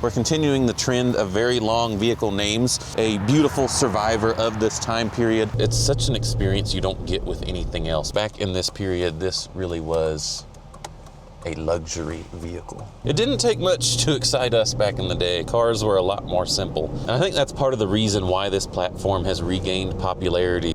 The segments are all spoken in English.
We're continuing the trend of very long vehicle names, a beautiful survivor of this time period. It's such an experience you don't get with anything else. Back in this period, this really was a luxury vehicle. It didn't take much to excite us back in the day. Cars were a lot more simple. And I think that's part of the reason why this platform has regained popularity.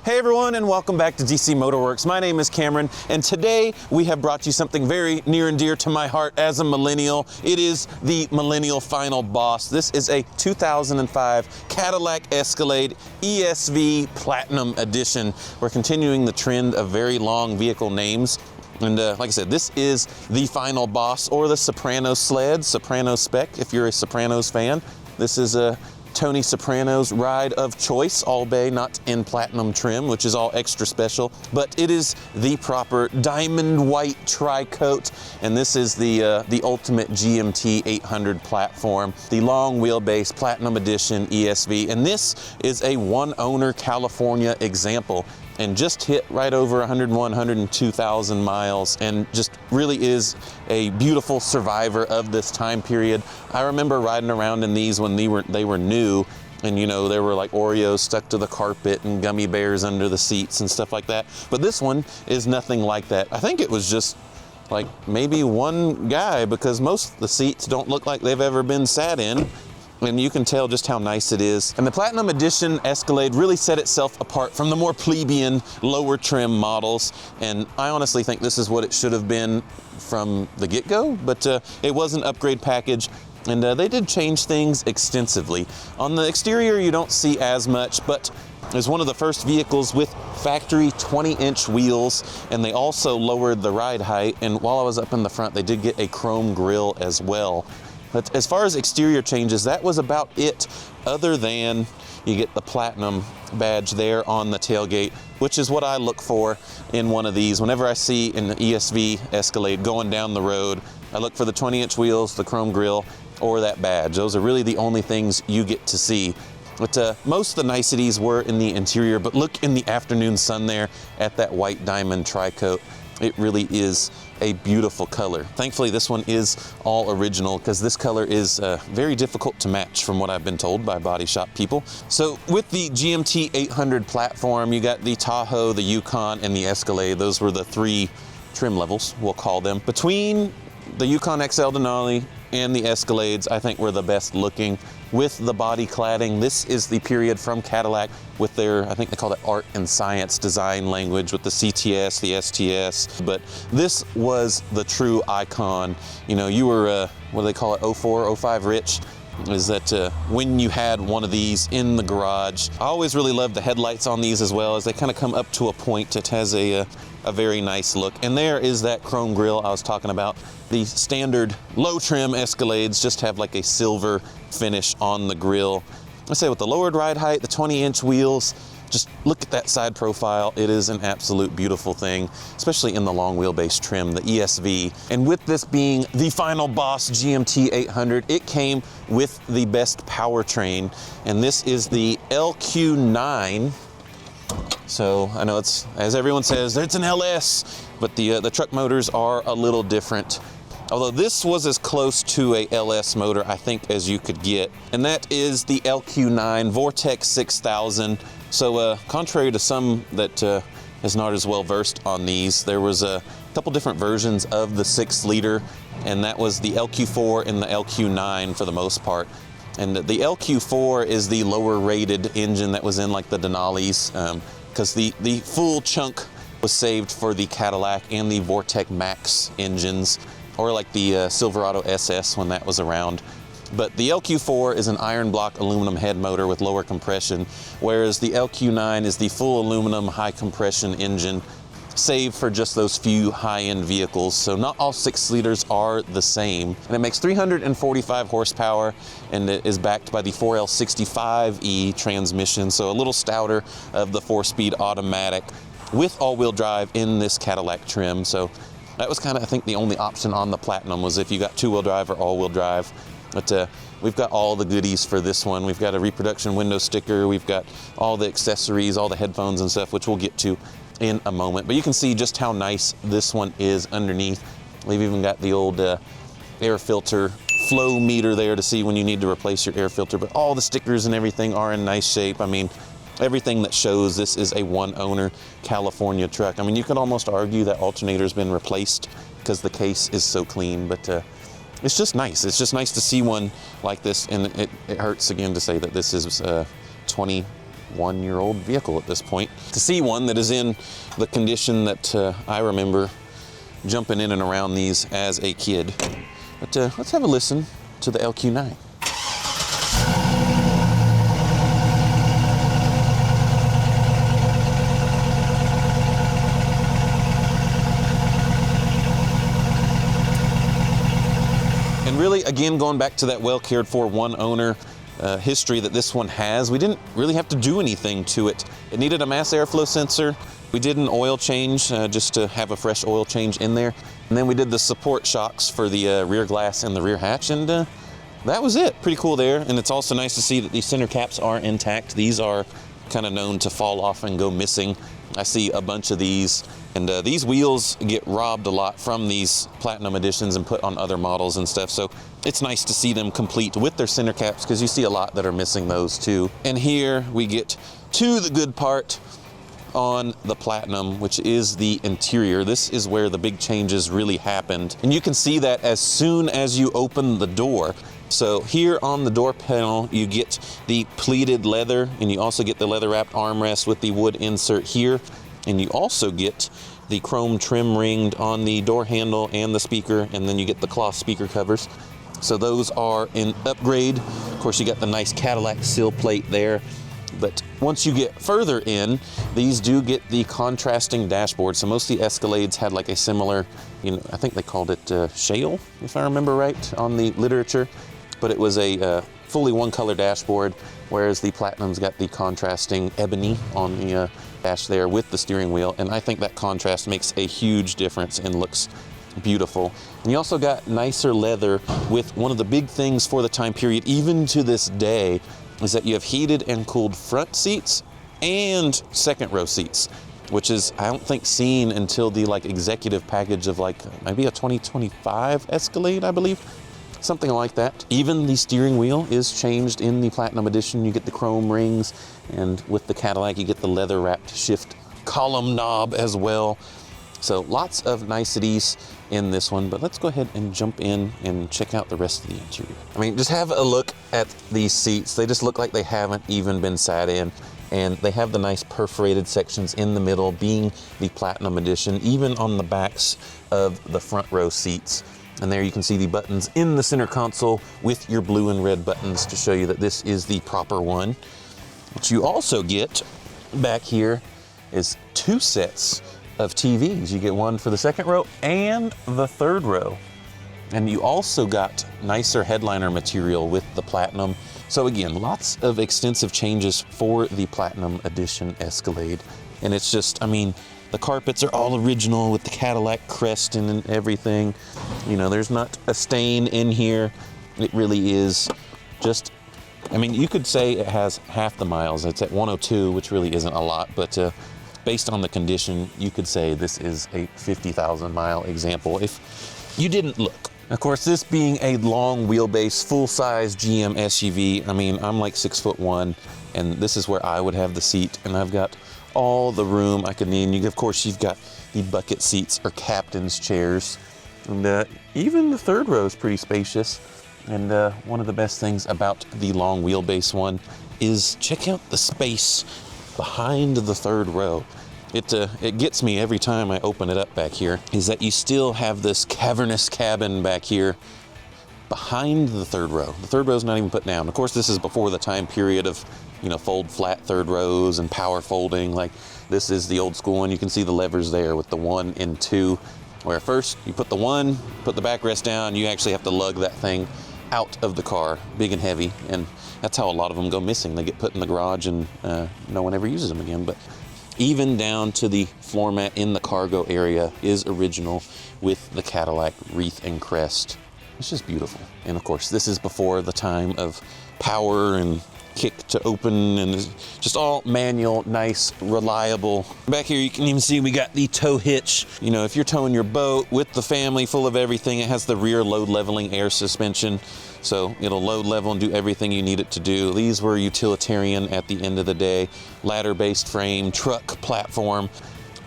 Hey everyone, and welcome back to DC MotorWerks. My name is Cameron, and today we have brought you something very near and dear to my heart as a millennial. It is the Millennial Final Boss. This is a 2005 Cadillac Escalade ESV Platinum Edition. We're continuing the trend of very long vehicle names. And like I said, this is the Final Boss, or the Soprano Sled, Soprano Spec, if you're a Sopranos fan. This is a Tony Soprano's ride of choice, all bay, not in platinum trim, which is all extra special, but it is the proper diamond white tri-coat, and this is the ultimate GMT800 platform, the long wheelbase platinum edition ESV, and this is a one-owner California example, and just hit right over 101, 102,000 miles, and just really is a beautiful survivor of this time period. I remember riding around in these when they were new, and you know, there were like Oreos stuck to the carpet and gummy bears under the seats and stuff like that. But this one is nothing like that. I think it was just like maybe one guy, because most of the seats don't look like they've ever been sat in. And you can tell just how nice it is. And the Platinum Edition Escalade really set itself apart from the more plebeian, lower trim models. And I honestly think this is what it should have been from the get-go, but it was an upgrade package. And they did change things extensively. On the exterior, you don't see as much, but it was one of the first vehicles with factory 20-inch wheels, and they also lowered the ride height. And while I was up in the front, they did get a chrome grille as well. But as far as exterior changes, that was about it, other than you get the platinum badge there on the tailgate, which is what I look for in one of these. Whenever I see an ESV Escalade going down the road, I look for the 20-inch wheels, the chrome grille, or that badge. Those are really the only things you get to see. But most of the niceties were in the interior, but look in the afternoon sun there at that white diamond tri-coat. It really is a beautiful color. Thankfully, this one is all original, because this color is very difficult to match from what I've been told by body shop people. So with the GMT800 platform, you got the Tahoe, the Yukon, and the Escalade. Those were the three trim levels, we'll call them. Between the Yukon XL Denali and the Escalades, I think were the best looking with the body cladding. This is the period from Cadillac with their, I think they call it art and science design language, with the CTS, the STS, but this was the true icon. You know, you were, what do they call it, 04, 05 rich? Is that when you had one of these in the garage. I always really loved the headlights on these as well, as they kind of come up to a point. It has a very nice look. And there is that chrome grille I was talking about. The standard low trim Escalades just have like a silver finish on the grille. I say with the lowered ride height, the 20-inch wheels, just look at that side profile. It is an absolute beautiful thing, especially in the long wheelbase trim, the ESV. And with this being the Final Boss GMT800, it came with the best powertrain, and this is the LQ9. So I know it's, as everyone says, it's an LS, but the truck motors are a little different. Although this was as close to a LS motor, I think, as you could get. And that is the LQ9 Vortec 6000. So contrary to some that is not as well versed on these, there was a couple different versions of the 6-liter, and that was the LQ4 and the LQ9 for the most part. And the LQ4 is the lower rated engine that was in like the Denali's, because the full chunk was saved for the Cadillac and the Vortec Max engines, or like the Silverado SS when that was around. But the LQ4 is an iron block aluminum head motor with lower compression, whereas the LQ9 is the full aluminum high compression engine, saved for just those few high-end vehicles. So not all 6-liters are the same. And it makes 345 horsepower, and it is backed by the 4L65E transmission, so a little stouter of the 4-speed automatic with all-wheel drive in this Cadillac trim. So that was kind of, I think, the only option on the Platinum was if you got 2-wheel drive or all-wheel drive. But we've got all the goodies for this one. We've got a reproduction window sticker. We've got all the accessories, all the headphones and stuff, which we'll get to in a moment. But you can see just how nice this one is underneath. We've even got the old air filter flow meter there to see when you need to replace your air filter. But all the stickers and everything are in nice shape. I mean, everything that shows this is a one-owner California truck. I mean, you could almost argue that alternator's been replaced because the case is so clean, but it's just nice. It's just nice to see one like this, and it hurts again to say that this is a 21-year-old vehicle at this point. To see one that is in the condition that I remember jumping in and around these as a kid. But let's have a listen to the LQ9. And really, again, going back to that well cared for one owner history that this one has, we didn't really have to do anything to it. It needed a mass airflow sensor. We did an oil change just to have a fresh oil change in there. And then we did the support shocks for the rear glass and the rear hatch, and that was it. Pretty cool there. And it's also nice to see that these center caps are intact. These are kind of known to fall off and go missing. I see a bunch of these, and these wheels get robbed a lot from these Platinum editions and put on other models and stuff. So it's nice to see them complete with their center caps, because you see a lot that are missing those too. And here we get to the good part on the Platinum, which is the interior. This is where the big changes really happened. And you can see that as soon as you open the door. So here on the door panel, you get the pleated leather, and you also get the leather wrapped armrest with the wood insert here. And you also get the chrome trim ringed on the door handle and the speaker, and then you get the cloth speaker covers. So those are an upgrade. Of course, you got the nice Cadillac sill plate there. But once you get further in, these do get the contrasting dashboard. So most of the Escalades had like a similar, I think they called it shale, if I remember right, on the literature. But it was a fully one-color dashboard, whereas the Platinum's got the contrasting ebony on the dash there with the steering wheel. And I think that contrast makes a huge difference and looks beautiful. And you also got nicer leather with one of the big things for the time period, even to this day, is that you have heated and cooled front seats and second row seats, which is, I don't think, seen until the executive package of maybe a 2025 Escalade, I believe. Something like that. Even the steering wheel is changed in the Platinum edition. You get the chrome rings, and with the Cadillac, you get the leather wrapped shift column knob as well. So lots of niceties in this one, but let's go ahead and jump in and check out the rest of the interior. I mean, just have a look at these seats. They just look like they haven't even been sat in, and they have the nice perforated sections in the middle, being the Platinum edition, even on the backs of the front row seats. And there you can see the buttons in the center console with your blue and red buttons to show you that this is the proper one. What you also get back here is two sets of TVs. You get one for the second row and the third row. And you also got nicer headliner material with the Platinum. So again, lots of extensive changes for the Platinum edition Escalade. And it's just, I mean, the carpets are all original with the Cadillac crest and everything. There's not a stain in here. It really is just, I mean, you could say it has half the miles. It's at 102, which really isn't a lot, but based on the condition, you could say this is a 50,000 mile example if you didn't look. Of course, this being a long wheelbase, full-size GM SUV, I mean, I'm like 6'1", and this is where I would have the seat, and I've got all the room I could need. And of course, you've got the bucket seats or captain's chairs, and even the third row is pretty spacious. And one of the best things about the long wheelbase one is check out the space behind the third row. It gets me every time I open it up back here, is that you still have this cavernous cabin back here behind the third row. The third row is not even put down. Of course, this is before the time period of, fold flat third rows and power folding. Like, this is the old school one. You can see the levers there with the 1 and 2, where first you put the 1, put the backrest down, you actually have to lug that thing out of the car, big and heavy, and that's how a lot of them go missing. They get put in the garage and no one ever uses them again. But even down to the floor mat in the cargo area is original with the Cadillac wreath and crest. It's just beautiful. And of course, this is before the time of power and kick to open, and it's just all manual, nice, reliable. Back here you can even see we got the tow hitch. You know, if you're towing your boat with the family, full of everything, it has the rear load leveling air suspension, so it'll load level and do everything you need it to do. These were utilitarian at the end of the day, ladder-based frame, truck platform,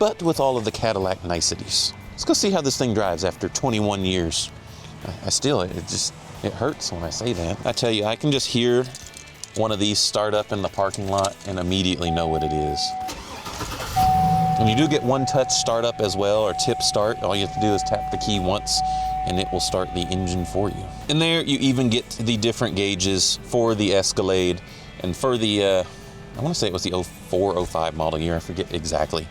but with all of the Cadillac niceties. Let's go see how this thing drives after 21 years. It hurts when I say that. I tell you, I can just hear one of these start up in the parking lot and immediately know what it is. And you do get one touch startup as well, or tip start. All you have to do is tap the key once and it will start the engine for you. In there you even get the different gauges for the Escalade, and for the, I want to say it was the 04, 05 model year, I forget exactly.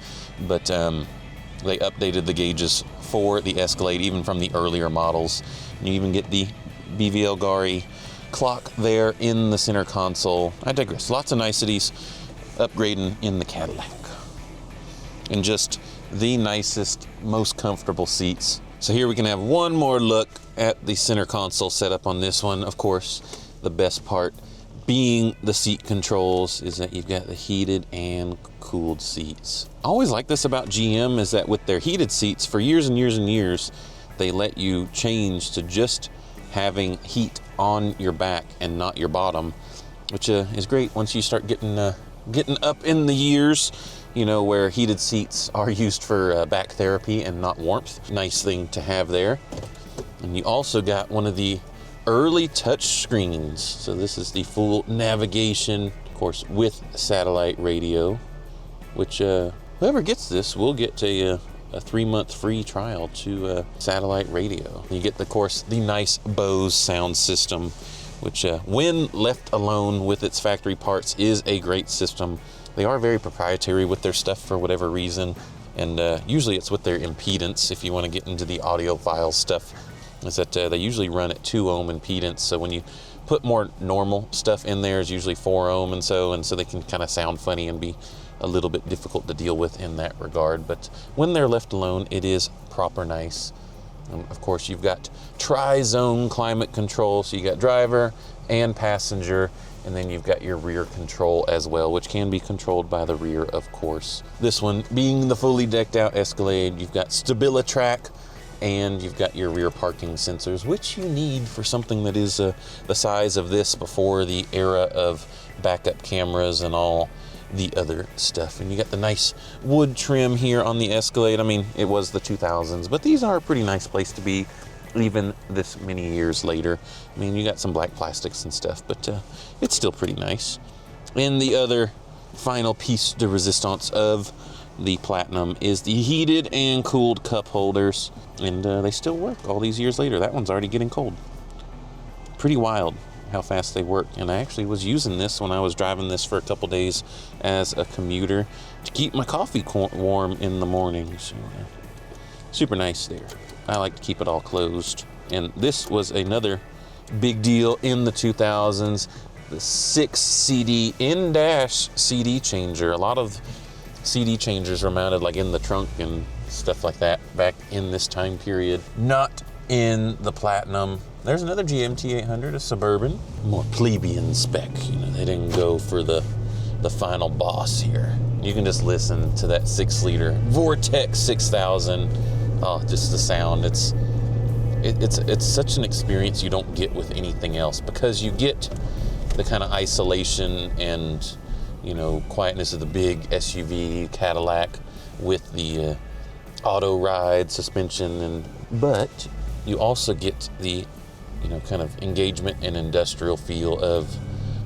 But they updated the gauges for the Escalade even from the earlier models. And you even get the BVL Gari clock there in the center console. I digress. Lots of niceties upgrading in the Cadillac. And just the nicest, most comfortable seats. So here we can have one more look at the center console setup on this one. Of course, the best part being the seat controls is that you've got the heated and cooled seats. I always like this about GM is that with their heated seats, for years and years and years, they let you change to just having heat on your back and not your bottom, which is great once you start getting up in the years, you know, where heated seats are used for back therapy and not warmth. Nice thing to have there. And you also got one of the early touch screens. So this is the full navigation, of course, with satellite radio, which whoever gets this will get a 3-month free trial to satellite radio. You get, of course, the nice Bose sound system, which when left alone with its factory parts is a great system. They are very proprietary with their stuff for whatever reason, and usually it's with their impedance. If you want to get into the audiophile stuff, is that they usually run at 2 ohm impedance, so when you put more normal stuff in there, is usually 4 ohm, and so they can kind of sound funny and be a little bit difficult to deal with in that regard. But when they're left alone, it is proper nice. And of course, you've got tri-zone climate control, so you got driver and passenger, and then you've got your rear control as well, which can be controlled by the rear, of course. This one being the fully decked out Escalade, you've got StabiliTrak, and you've got your rear parking sensors, which you need for something that is the size of this before the era of backup cameras and all the other stuff. And you got the nice wood trim here on the Escalade. I mean, it was the 2000s, but these are a pretty nice place to be even this many years later. I mean, you got some black plastics and stuff, but it's still pretty nice. And the other final piece de resistance of the Platinum is the heated and cooled cup holders, and they still work all these years later. That one's already getting cold. Pretty wild how fast they work. And I actually was using this when I was driving this for a couple days as a commuter to keep my coffee warm in the morning. So, super nice there. I like to keep it all closed. And this was another big deal in the 2000s, the 6 CD in-dash CD changer. A lot of CD changers were mounted like in the trunk and stuff like that back in this time period. Not in the Platinum. There's another GMT800, a Suburban, more plebeian spec. You know, they didn't go for the final boss here. You can just listen to that 6-liter Vortec 6000. Oh, just the sound. It's such an experience you don't get with anything else, because you get the kind of isolation and, you know, quietness of the big SUV Cadillac with the auto ride suspension, but you also get the, you know, kind of engagement and industrial feel of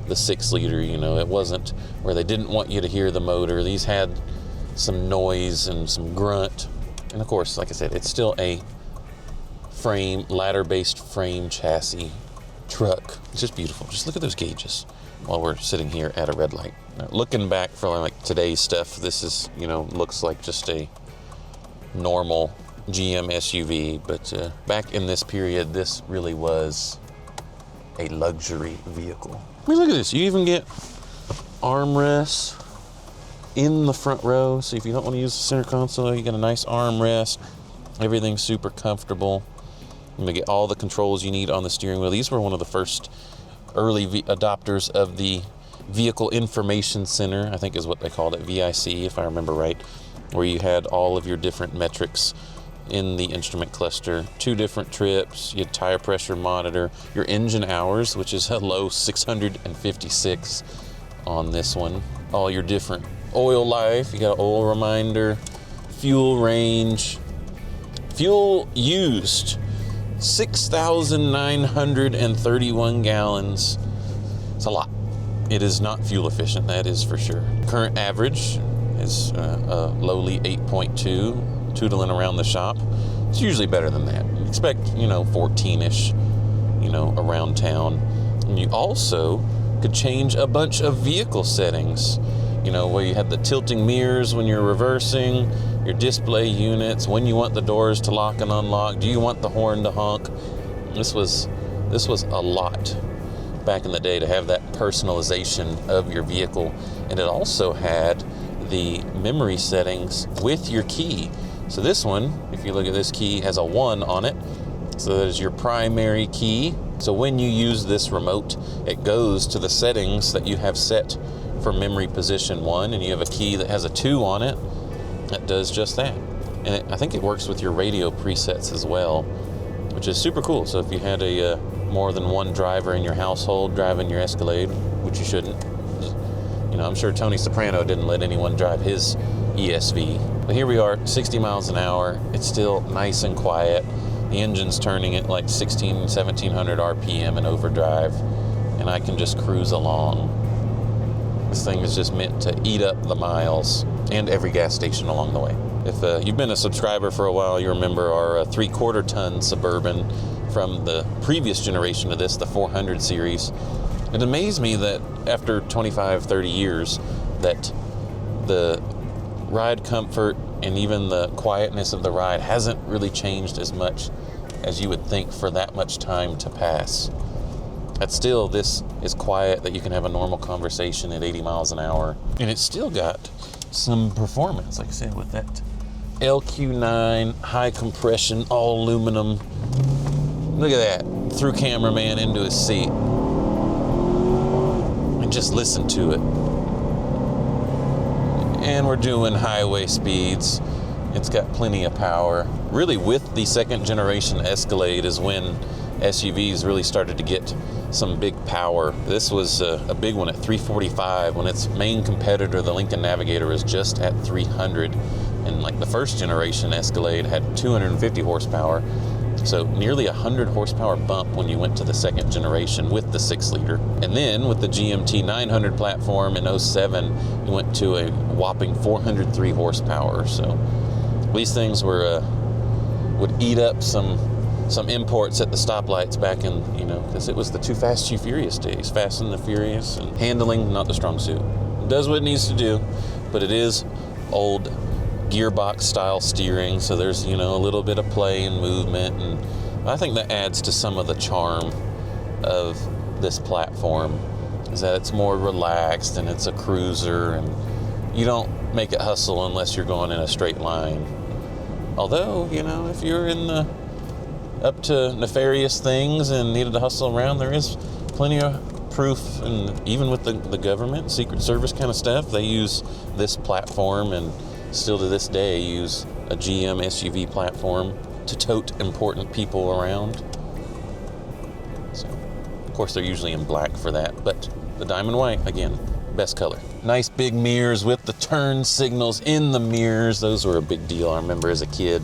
the 6-liter. You know, it wasn't where they didn't want you to hear the motor. These had some noise and some grunt. And of course, like I said, it's still a frame, ladder-based frame chassis truck. It's just beautiful. Just look at those gauges while we're sitting here at a red light. Now, looking back for like today's stuff, this is, you know, looks like just a normal GM SUV, but back in this period, this really was a luxury vehicle. I mean, look at this. You even get armrests in the front row, so if you don't want to use the center console, you got a nice armrest. Everything's super comfortable. You get all the controls you need on the steering wheel. These were one of the first early adopters of the Vehicle Information Center, I think is what they called it, VIC, if I remember right, where you had all of your different metrics in the instrument cluster. 2 different trips, you had tire pressure monitor, your engine hours, which is a low 656 on this one. All your different oil life, you got oil reminder, fuel range, fuel used, 6,931 gallons. It's a lot. It is not fuel efficient, that is for sure. Current average is a lowly 8.2, tootling around the shop. It's usually better than that. You expect, 14-ish, around town. And you also could change a bunch of vehicle settings, where you had the tilting mirrors when you're reversing, your display units, when you want the doors to lock and unlock, do you want the horn to honk? This was a lot back in the day to have that personalization of your vehicle. And it also had the memory settings with your key. So this one, if you look at this key, has a 1 on it. So that is your primary key. So when you use this remote, it goes to the settings that you have set for memory position 1, and you have a key that has a 2 on it that does just that. And I think it works with your radio presets as well, which is super cool. So if you had a more than one driver in your household driving your Escalade, which you shouldn't, I'm sure Tony Soprano didn't let anyone drive his ESV. But here we are, 60 miles an hour. It's still nice and quiet. The engine's turning at like 1700 RPM in overdrive, and I can just cruise along. This thing is just meant to eat up the miles and every gas station along the way. If you've been a subscriber for a while, you remember our 3/4 ton Suburban from the previous generation of this, the 400 series. It amazed me that after 25, 30 years, that the ride comfort and even the quietness of the ride hasn't really changed as much as you would think for that much time to pass. But still, this is quiet, that you can have a normal conversation at 80 miles an hour. And it's still got some performance, like I said, with that LQ9, high compression, all aluminum. Look at that, threw cameraman into his seat. And just listen to it. And we're doing highway speeds. It's got plenty of power. Really, with the 2nd generation Escalade is when SUVs really started to get some big power. This was a big one at 345 when its main competitor, the Lincoln Navigator, was just at 300. And like the 1st generation Escalade had 250 horsepower. So nearly 100 horsepower bump when you went to the 2nd generation with the 6-liter. And then with the GMT800 platform in 07, you went to a whopping 403 horsepower. So these things would eat up some imports at the stoplights back in, because it was the Too Fast, Too Furious days. Fast and the Furious, and handling, not the strong suit. It does what it needs to do, but it is old gearbox style steering, so there's a little bit of play and movement, and I think that adds to some of the charm of this platform, is that it's more relaxed and it's a cruiser, and you don't make it hustle unless you're going in a straight line. Although, if you're up to nefarious things and needed to hustle around, there is plenty of proof, and even with the government, Secret Service kind of stuff, they use this platform, and still to this day use a GM SUV platform to tote important people around. So, of course, they're usually in black for that, but the diamond white, again, best color. Nice big mirrors with the turn signals in the mirrors. Those were a big deal, I remember as a kid,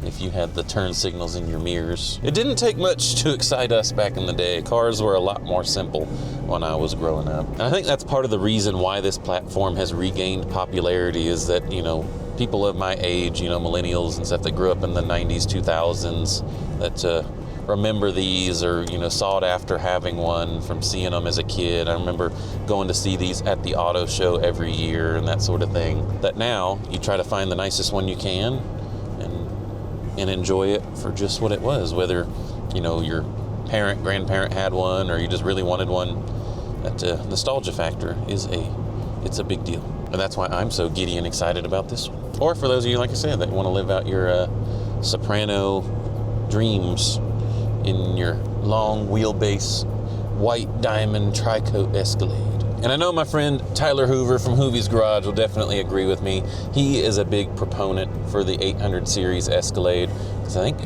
if you had the turn signals in your mirrors. It didn't take much to excite us back in the day. Cars were a lot more simple when I was growing up. And I think that's part of the reason why this platform has regained popularity, is that, people of my age, millennials and stuff that grew up in the 90s, 2000s, that remember these, or, sought after having one from seeing them as a kid. I remember going to see these at the auto show every year and that sort of thing. That now you try to find the nicest one you can and enjoy it for just what it was, whether your parent, grandparent had one, or you just really wanted one. That nostalgia factor it's a big deal, and that's why I'm so giddy and excited about this one. Or for those of you, like I said, that want to live out your Soprano dreams, in your long wheelbase white diamond tri-coat Escalade. And I know my friend Tyler Hoover from Hoovy's Garage will definitely agree with me. He is a big proponent for the 800 series Escalade, because I think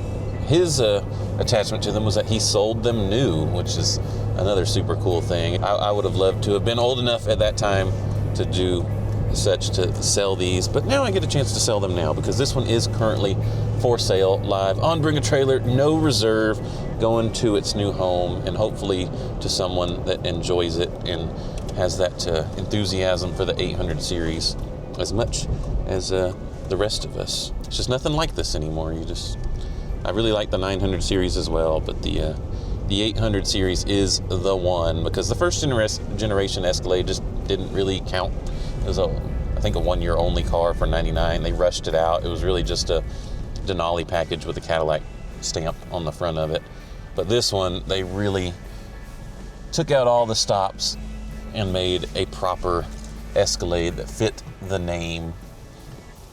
his attachment to them was that he sold them new, which is another super cool thing. I would have loved to have been old enough at that time to do such, to sell these, but now I get a chance to sell them now, because this one is currently for sale live on Bring a Trailer, no reserve, going to its new home, and hopefully to someone that enjoys it and has that enthusiasm for the 800 series as much as the rest of us. It's just nothing like this anymore. I really like the 900 series as well, but the 800 series is the one, because the first generation Escalade just didn't really count. It was I think a 1 year only car for $99. They rushed it out. It was really just a Denali package with a Cadillac stamp on the front of it. But this one, they really took out all the stops and made a proper Escalade that fit the name.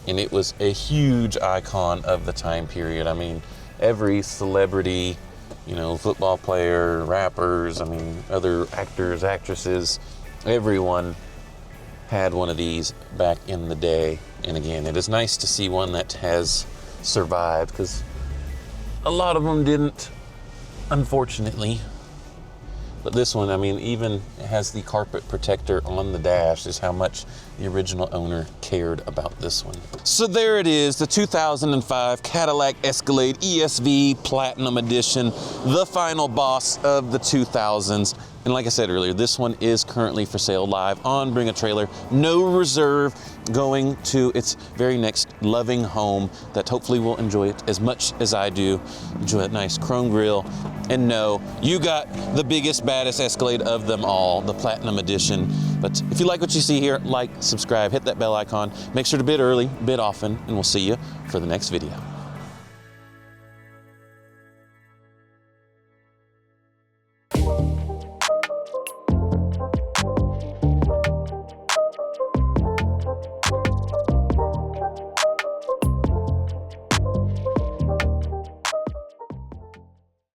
And it was a huge icon of the time period. I mean, every celebrity, football player, rappers, other actors, actresses, everyone had one of these back in the day. And again, it is nice to see one that has survived, because a lot of them didn't, unfortunately. But this one, even has the carpet protector on the dash, is how much the original owner cared about this one. So there it is, the 2005 Cadillac Escalade ESV Platinum Edition, the final boss of the 2000s. And like I said earlier, this one is currently for sale live on Bring a Trailer, no reserve, going to its very next loving home that hopefully will enjoy it as much as I do. Enjoy a nice chrome grille. And no, you got the biggest, baddest Escalade of them all, the Platinum Edition. But if you like what you see here, like, subscribe, hit that bell icon. Make sure to bid early, bid often, and we'll see you for the next video.